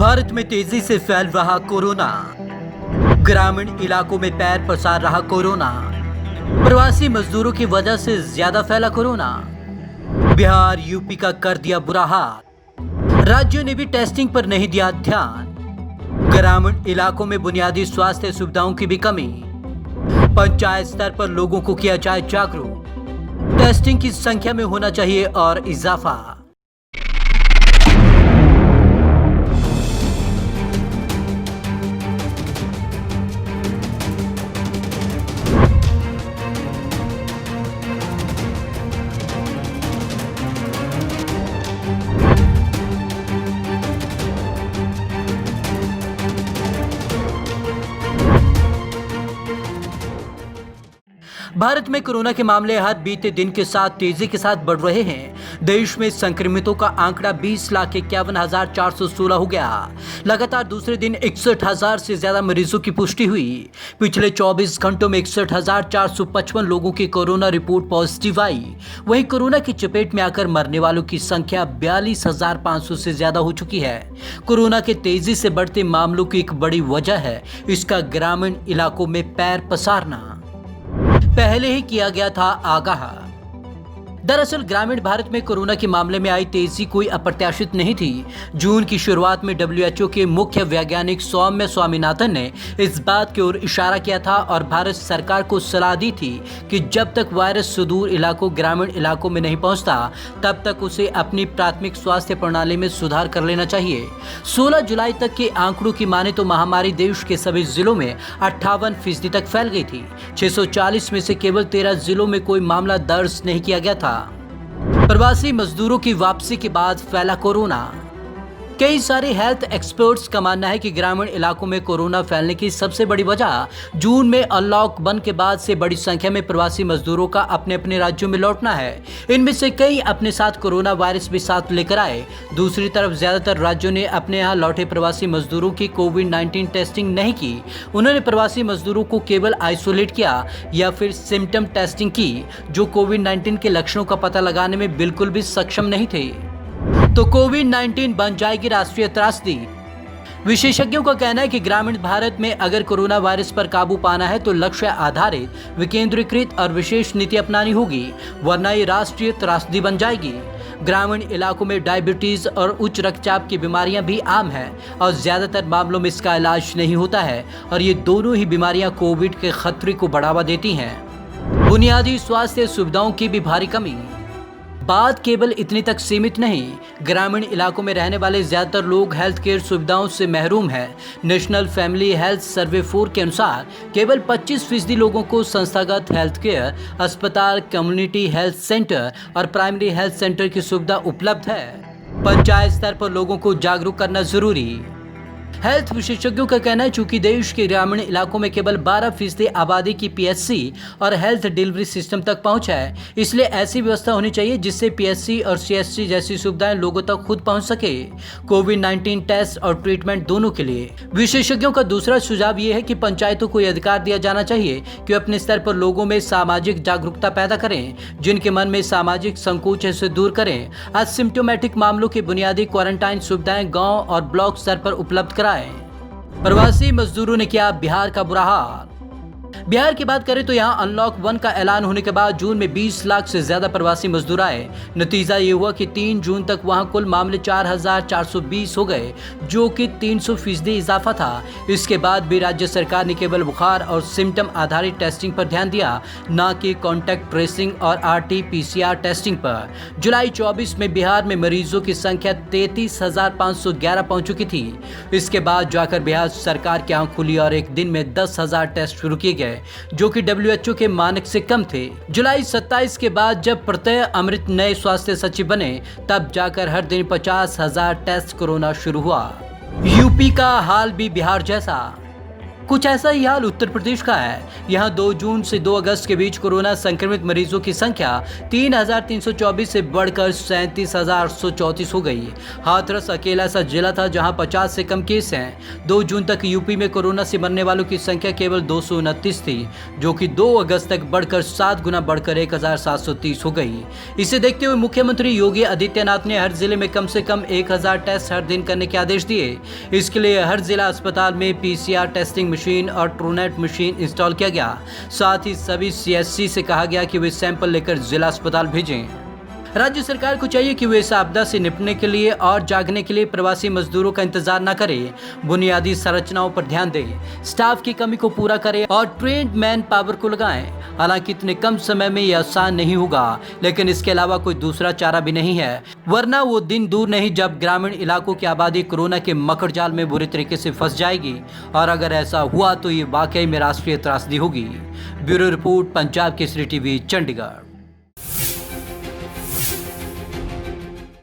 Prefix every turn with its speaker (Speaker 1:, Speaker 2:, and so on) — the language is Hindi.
Speaker 1: भारत में तेजी से फैल रहा कोरोना। ग्रामीण इलाकों में पैर पसार रहा कोरोना। प्रवासी मजदूरों की वजह से ज्यादा फैला कोरोना। बिहार यूपी का कर दिया बुरा हाल। राज्यों ने भी टेस्टिंग पर नहीं दिया ध्यान। ग्रामीण इलाकों में बुनियादी स्वास्थ्य सुविधाओं की भी कमी। पंचायत स्तर पर लोगों को किया जाए जागरूक। टेस्टिंग की संख्या में होना चाहिए और इजाफा। भारत में कोरोना के मामले हर बीते दिन के साथ तेजी के साथ बढ़ रहे हैं। देश में संक्रमितों का आंकड़ा 20,51,416 हो गया। लगातार दूसरे दिन 61,000 से ज्यादा मरीजों की पुष्टि हुई। पिछले 24 घंटों में 61,455 लोगों की कोरोना रिपोर्ट पॉजिटिव आई। वहीं कोरोना की चपेट में आकर मरने वालों की संख्या 42,500 से ज्यादा हो चुकी है। कोरोना के तेजी से बढ़ते मामलों की एक बड़ी वजह है इसका ग्रामीण इलाकों में पैर पसारना। पहले ही किया गया था आगाह। दरअसल ग्रामीण भारत में कोरोना के मामले में आई तेजी कोई अप्रत्याशित नहीं थी। जून की शुरुआत में WHO के मुख्य वैज्ञानिक सौम्या स्वामीनाथन ने इस बात की ओर इशारा किया था और भारत सरकार को सलाह दी थी कि जब तक वायरस सुदूर इलाकों ग्रामीण इलाकों में नहीं पहुंचता तब तक उसे अपनी प्राथमिक स्वास्थ्य प्रणाली में सुधार कर लेना चाहिए। 16 जुलाई तक के आंकड़ों की माने तो महामारी देश के सभी जिलों में 58% तक फैल गई थी। 640 में से केवल 13 जिलों में कोई मामला दर्ज नहीं किया गया था। प्रवासी मजदूरों की वापसी के बाद फैला कोरोना। कई सारे हेल्थ एक्सपर्ट्स का मानना है कि ग्रामीण इलाकों में कोरोना फैलने की सबसे बड़ी वजह जून में अनलॉक 1 के बाद से बड़ी संख्या में प्रवासी मजदूरों का अपने अपने राज्यों में लौटना है। इनमें से कई अपने साथ कोरोना वायरस भी साथ लेकर आए। दूसरी तरफ ज्यादातर राज्यों ने अपने यहाँ लौटे प्रवासी मजदूरों की कोविड-19 टेस्टिंग नहीं की। उन्होंने प्रवासी मजदूरों को केवल आइसोलेट किया या फिर सिम्टम टेस्टिंग की, जो कोविड-19 के लक्षणों का पता लगाने में बिल्कुल भी सक्षम नहीं थे। तो कोविड-19 बन जाएगी राष्ट्रीय त्रासदी। विशेषज्ञों का कहना है कि ग्रामीण भारत में अगर कोरोना वायरस पर काबू पाना है तो लक्ष्य आधारित, विकेंद्रीकृत और विशेष नीति अपनानी होगी, वरना ये राष्ट्रीय त्रासदी बन जाएगी। ग्रामीण इलाकों में डायबिटीज और उच्च रक्तचाप की बीमारियां भी आम हैं और ज्यादातर मामलों में इसका इलाज नहीं होता है और ये दोनों ही बीमारियां कोविड के खतरे को बढ़ावा देती हैं। बुनियादी स्वास्थ्य सुविधाओं की भी भारी कमी। बात केवल इतनी तक सीमित नहीं, ग्रामीण इलाकों में रहने वाले ज्यादातर लोग हेल्थ केयर सुविधाओं से महरूम हैं। नेशनल फैमिली हेल्थ सर्वे 4 के अनुसार केवल 25% लोगों को संस्थागत हेल्थ केयर, अस्पताल, कम्युनिटी हेल्थ सेंटर और प्राइमरी हेल्थ सेंटर की सुविधा उपलब्ध है। पंचायत स्तर पर लोगों को जागरूक करना जरूरी। हेल्थ विशेषज्ञों का कहना है चूंकि देश के ग्रामीण इलाकों में केवल 12% आबादी की PHC और हेल्थ डिलीवरी सिस्टम तक पहुंच है, इसलिए ऐसी व्यवस्था होनी चाहिए जिससे PHC और CHC जैसी सुविधाएं लोगों तक खुद पहुंच सके, कोविड-19 टेस्ट और ट्रीटमेंट दोनों के लिए। विशेषज्ञों का दूसरा सुझाव ये है कि पंचायतों को यह अधिकार दिया जाना चाहिए कि अपने स्तर पर लोगों में सामाजिक जागरूकता पैदा करें, जिनके मन में सामाजिक संकोच है उसे दूर करें। असिम्प्टोमेटिक मामलों की बुनियादी क्वारंटाइन सुविधाएं गाँव और ब्लॉक स्तर पर उपलब्ध कराएं। प्रवासी मजदूरों ने किया बिहार का बुरा हाल। बिहार की बात करें तो यहाँ अनलॉक 1 का ऐलान होने के बाद जून में 20 लाख से ज्यादा प्रवासी मजदूर आए। नतीजा ये हुआ कि 3 जून तक वहाँ कुल मामले 4,420 हो गए, जो कि 300% इजाफा था। इसके बाद भी राज्य सरकार ने केवल बुखार और सिम्टम आधारित टेस्टिंग पर ध्यान दिया, न कि कॉन्टैक्ट ट्रेसिंग और RT-PCR टेस्टिंग पर। जुलाई 24 में बिहार में मरीजों की संख्या 33,511 पहुंच चुकी थी। इसके बाद जाकर बिहार सरकार की आंख खुली और एक दिन में 10,000 टेस्ट शुरू किए गए, जो कि WHO के मानक से कम थे। जुलाई 27 के बाद जब प्रत्यय अमृत नए स्वास्थ्य सचिव बने तब जाकर हर दिन 50,000 टेस्ट कोरोना शुरू हुआ। यूपी का हाल भी बिहार जैसा। कुछ ऐसा ही हाल उत्तर प्रदेश का है। यहाँ 2 जून से 2 अगस्त के बीच कोरोना संक्रमित मरीजों की संख्या 3,324 से बढ़कर 37,834 हो गई। हाथरस अकेला ऐसा जिला था जहाँ 50 से कम केस हैं। 2 जून तक यूपी में कोरोना से मरने वालों की संख्या केवल 229 थी, जो कि 2 अगस्त तक बढ़कर 7 गुना बढ़कर 1,730 हो गई। इसे देखते हुए मुख्यमंत्री योगी आदित्यनाथ ने हर जिले में कम से कम 1,000 टेस्ट हर दिन करने के आदेश दिए। इसके लिए हर जिला अस्पताल में PCR टेस्टिंग मशीन और ट्रूनेट मशीन इंस्टॉल किया गया। साथ ही सभी CSC से कहा गया कि वे सैंपल लेकर जिला अस्पताल भेजें। राज्य सरकार को चाहिए कि वे इस आपदा से निपटने के लिए और जागने के लिए प्रवासी मजदूरों का इंतजार न करें, बुनियादी संरचनाओं पर ध्यान दें, स्टाफ की कमी को पूरा करें और ट्रेन्ड मैन पावर को लगाएं। हालांकि इतने कम समय में यह आसान नहीं होगा, लेकिन इसके अलावा कोई दूसरा चारा भी नहीं है, वरना वो दिन दूर नहीं जब ग्रामीण इलाकों की आबादी कोरोना के मकड़ जाल में बुरी तरीके से फंस जाएगी। और अगर ऐसा हुआ तो ये वाकई में राष्ट्रीय त्रासदी होगी। Bureau report, Punjab Kesari TV, Chandigarh.